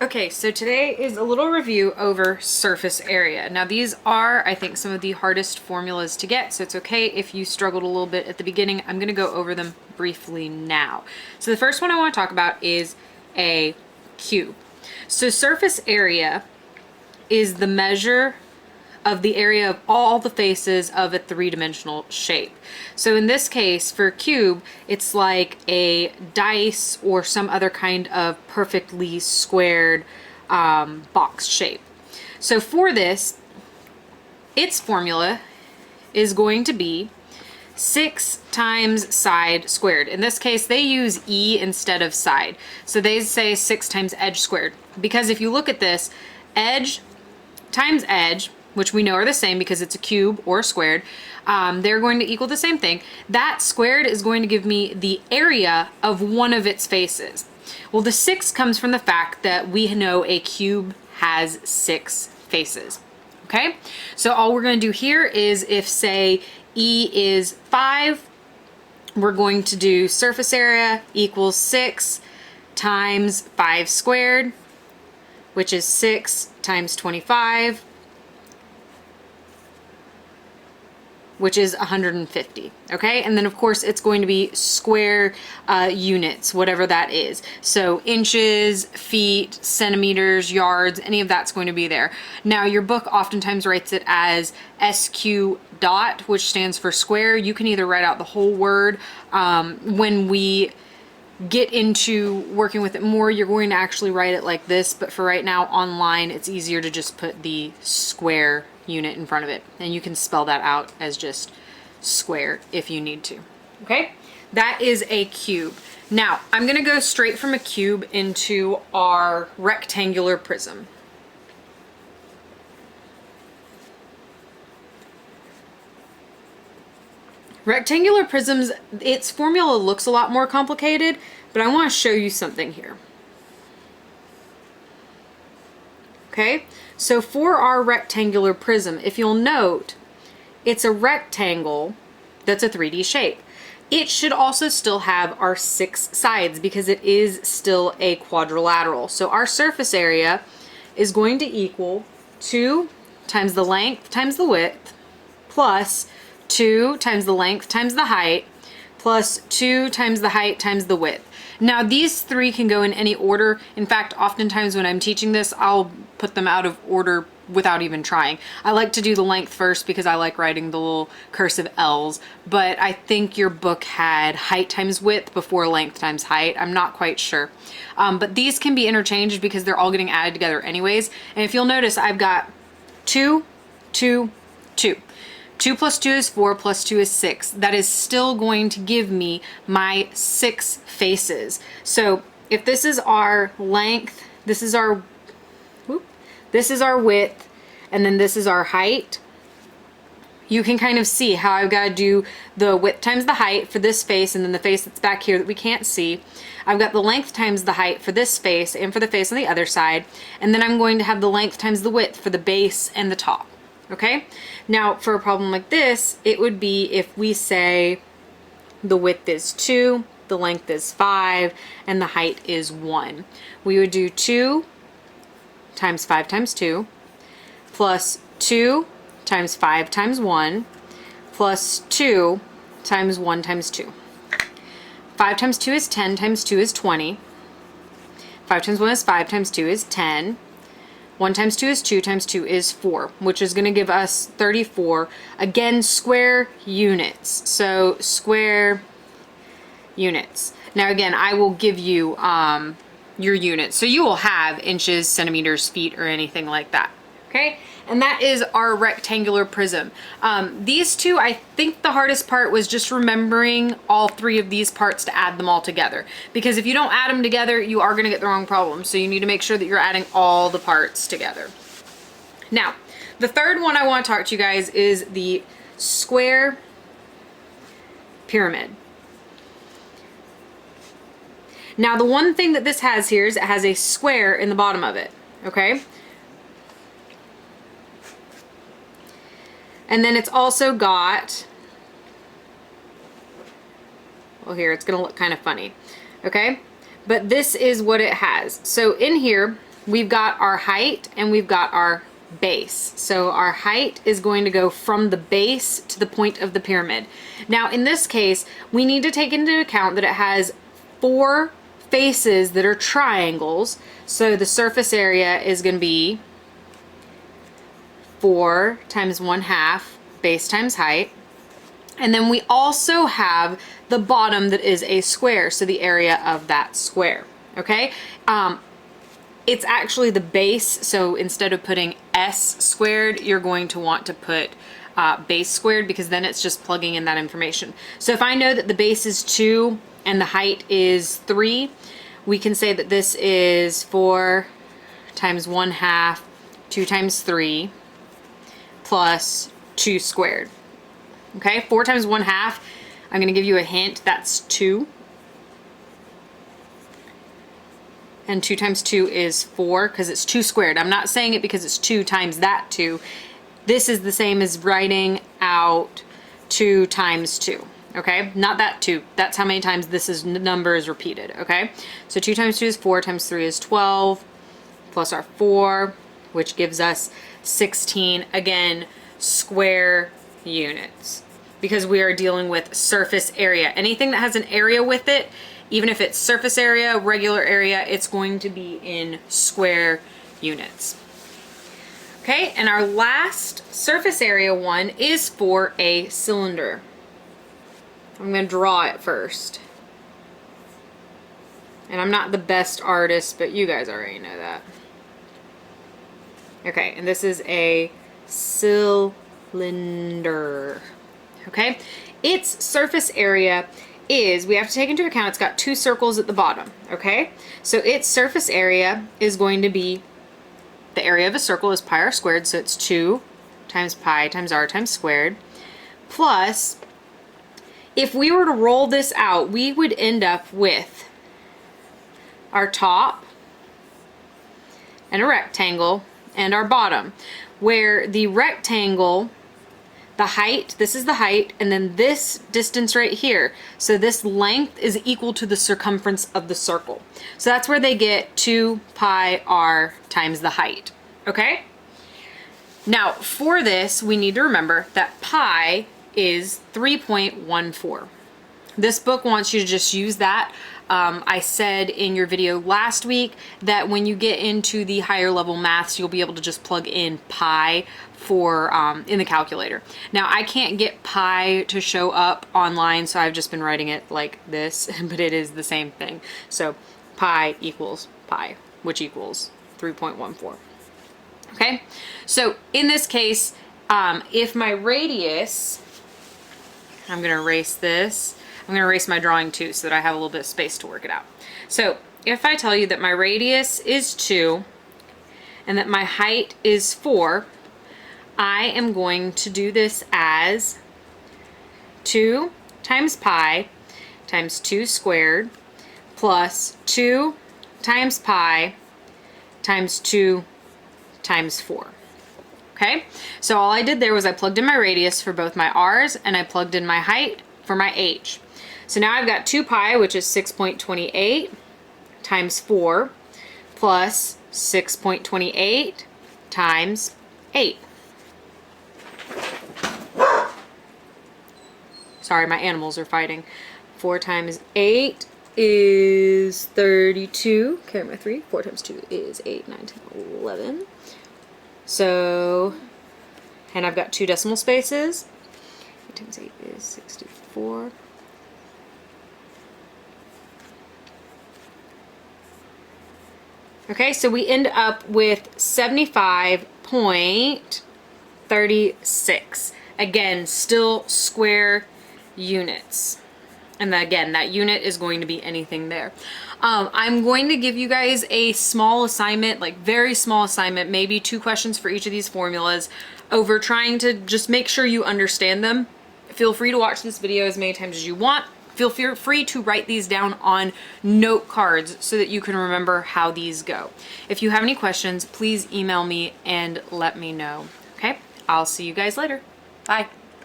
Okay, so today is a little review over surface area. Now these are, I think, some of the hardest formulas to get, so it's okay if you struggled a little bit at the beginning. I'm gonna go over them briefly now. So the first one I wanna talk about is a cube. So surface area is the measure of the area of all the faces of a three-dimensional shape. So in this case, for a cube, it's like a dice or some other kind of perfectly squared box shape. So for this, its formula is going to be 6 times side squared. In this case, they use e instead of side. So they say 6 times edge squared. Because if you look at this, edge times edge, which we know are the same because it's a cube or squared, they're going to equal the same thing. That squared is going to give me the area of one of its faces. Well, the 6 comes from the fact that we know a cube has 6 faces. Okay, so all we're going to do here is, if say E is 5, we're going to do surface area equals 6 times 5 squared, which is 6 times 25, which is 150, okay? And then of course it's going to be square units, whatever that is. So inches, feet, centimeters, yards, any of that's going to be there. Now your book oftentimes writes it as SQ dot, which stands for square. You can either write out the whole word. When we get into working with it more, you're going to actually write it like this, but for right now online, it's easier to just put the square unit in front of it, and you can spell that out as just square if you need to. Okay, that is a cube. Now I'm going to go straight from a cube into our rectangular prism. Rectangular prisms, its formula looks a lot more complicated, but I want to show you something here. Okay, so for our rectangular prism, if you'll note, it's a rectangle that's a 3D shape. It should also still have our 6 sides because it is still a quadrilateral. So our surface area is going to equal 2 times the length times the width plus 2 times the length times the height plus 2 times the height times the width. Now these 3 can go in any order. In fact, oftentimes when I'm teaching this, I'll put them out of order without even trying. I like to do the length first because I like writing the little cursive L's, but I think your book had height times width before length times height. I'm not quite sure. But these can be interchanged because they're all getting added together anyways. And if you'll notice, I've got 2, 2, 2. 2 plus 2 is 4 plus 2 is 6. That is still going to give me my 6 faces. So if this is our length, this is our width, and then this is our height, you can kind of see how I've got to do the width times the height for this face, and then the face that's back here that we can't see. I've got the length times the height for this face and for the face on the other side, and then I'm going to have the length times the width for the base and the top. Okay, now for a problem like this, it would be if we say the width is 2, the length is 5, and the height is 1. We would do 2 times 5 times 2 plus 2 times 5 times 1 plus 2 times 1 times 2. 5 times 2 is 10 times 2 is 20. 5 times 1 is 5 times 2 is 10. 1 times 2 is 2 times 2 is 4, which is going to give us 34. Again, square units. So square units. Now again, I will give you your units. So you will have inches, centimeters, feet, or anything like that. Okay? And that is our rectangular prism. These two, I think the hardest part was just remembering all 3 of these parts to add them all together. Because if you don't add them together, you are going to get the wrong problem. So you need to make sure that you're adding all the parts together. Now, the third one I want to talk to you guys is the square pyramid. Now, the one thing that this has here is it has a square in the bottom of it. Okay? And then it's also got, well, here, it's gonna look kind of funny, okay? But this is what it has. So in here, we've got our height and we've got our base. So our height is going to go from the base to the point of the pyramid. Now in this case, we need to take into account that it has 4 faces that are triangles. So the surface area is going to be 4 times 1/2 base times height. And then we also have the bottom that is a square, so the area of that square, okay? It's actually the base, so instead of putting s squared, you're going to want to put base squared, because then it's just plugging in that information. So if I know that the base is 2 and the height is 3, we can say that this is 4 times 1/2, 2 times 3, plus 2 squared. Okay, 4 times 1/2, I'm going to give you a hint, that's 2. And 2 times 2 is 4, because it's 2 squared. I'm not saying it because it's 2 times that 2. This is the same as writing out 2 times 2, okay? Not that 2. That's how many times this number is repeated, okay? So 2 times 2 is 4, times 3 is 12, plus our 4, which gives us 16, again, square units, because we are dealing with surface area. Anything that has an area with it, even if it's surface area, regular area, it's going to be in square units. Okay, and our last surface area one is for a cylinder. I'm going to draw it first. And I'm not the best artist, but you guys already know that. Okay, and this is a cylinder. Okay, its surface area is, we have to take into account it's got 2 circles at the bottom, okay? So its surface area is going to be, the area of a circle is pi r squared, so it's 2 times pi times r times squared, plus, if we were to roll this out, we would end up with our top and a rectangle and our bottom, where the rectangle, the height, this is the height, and then this distance right here. So this length is equal to the circumference of the circle. So that's where they get 2 pi r times the height, okay? Now for this, we need to remember that pi is 3.14. This book wants you to just use that. I said in your video last week that when you get into the higher level maths, you'll be able to just plug in pi for in the calculator. Now I can't get pi to show up online, so I've just been writing it like this, but it is the same thing. So pi equals pi, which equals 3.14. Okay, so in this case, if my radius, I'm going to erase this. I'm going to erase my drawing too so that I have a little bit of space to work it out. So if I tell you that my radius is 2 and that my height is 4, I am going to do this as 2 times pi times 2 squared plus 2 times pi times 2 times 4. Okay, so all I did there was I plugged in my radius for both my r's and I plugged in my height for my h. So now I've got 2 pi, which is 6.28 times 4 plus 6.28 times 8. Sorry, my animals are fighting. 4 times 8 is 32. Carry my 3. 4 times 2 is 8, 9, 10, 11. So, and I've got 2 decimal spaces. 8 times 8 is 64. Okay, so we end up with 75.36. Again, still square units. And again, that unit is going to be anything there. I'm going to give you guys a small assignment, like very small assignment, maybe 2 questions for each of these formulas, over trying to just make sure you understand them. Feel free to watch this video as many times as you want. Feel free to write these down on note cards so that you can remember how these go. If you have any questions, please email me and let me know. Okay, I'll see you guys later. Bye.